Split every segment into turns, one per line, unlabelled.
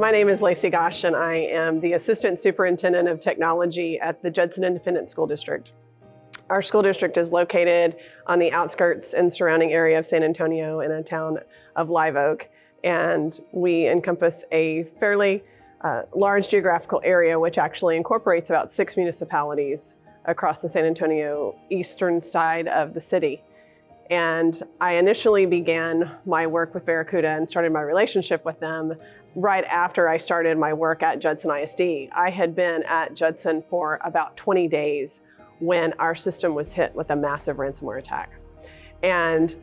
My name is Lacey Gosch, and I am the Assistant Superintendent of Technology at the Judson Independent School District. Our school district is located on the outskirts and surrounding area of San Antonio in a town of Live Oak, and we encompass a fairly large geographical area which actually incorporates about 6 municipalities across the San Antonio eastern side of the city. And I initially began my work with Barracuda and started my relationship with them right after I started my work at Judson ISD. I had been at Judson for about 20 days when our system was hit with a massive ransomware attack. And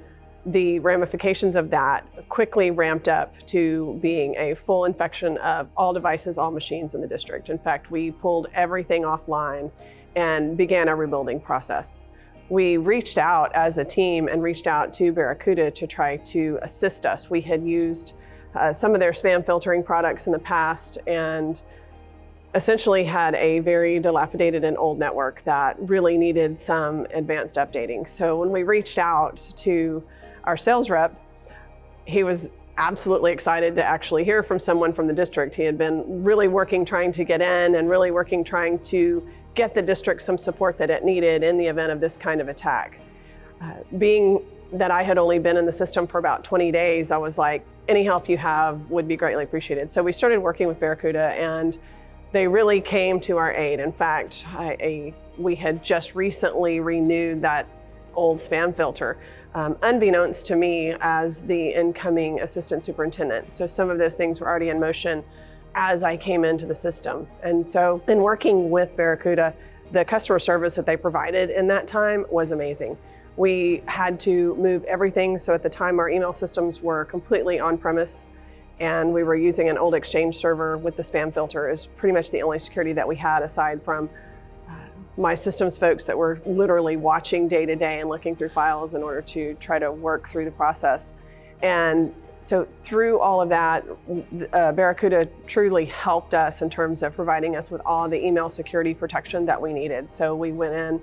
the ramifications of that quickly ramped up to being a full infection of all devices, all machines in the district. In fact, we pulled everything offline and began a rebuilding process. We reached out as a team and reached out to Barracuda to try to assist us. We had used some of their spam filtering products in the past and essentially had a very dilapidated and old network that really needed some advanced updating. So when we reached out to our sales rep, he was absolutely excited to actually hear from someone from the district. He had been really working, trying to get in and really working, trying to get the district some support that it needed in the event of this kind of attack. Being that I had only been in the system for about 20 days, I was like, any help you have would be greatly appreciated. So we started working with Barracuda, and they really came to our aid. In fact, we had just recently renewed that old spam filter, unbeknownst to me as the incoming assistant superintendent. So some of those things were already in motion as I came into the system. And so in working with Barracuda, the customer service that they provided in that time was amazing. We had to move everything. So at the time, our email systems were completely on-premise, and we were using an old Exchange server with the spam filter as pretty much the only security that we had, aside from my systems folks that were literally watching day to day and looking through files in order to try to work through the process. And so through all of that, Barracuda truly helped us in terms of providing us with all the email security protection that we needed. So we went in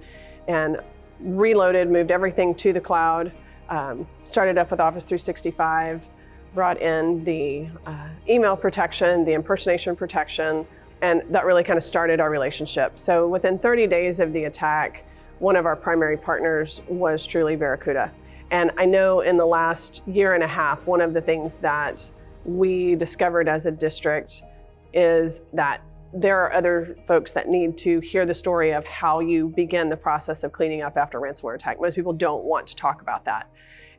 and reloaded, moved everything to the cloud, started up with Office 365, brought in the email protection, the impersonation protection, and that really kind of started our relationship. So within 30 days of the attack, one of our primary partners was truly Barracuda. And I know in the last year and a half, one of the things that we discovered as a district is that there are other folks that need to hear the story of how you begin the process of cleaning up after a ransomware attack. Most people don't want to talk about that.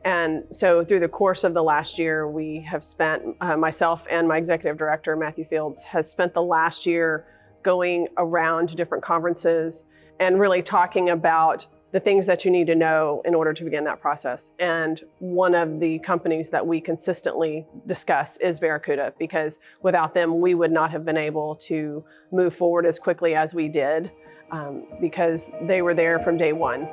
And so through the course of the last year, we have spent, myself and my executive director, Matthew Fields, has spent the last year going around to different conferences and really talking about the things that you need to know in order to begin that process. And one of the companies that we consistently discuss is Barracuda, because without them, we would not have been able to move forward as quickly as we did, because they were there from day one.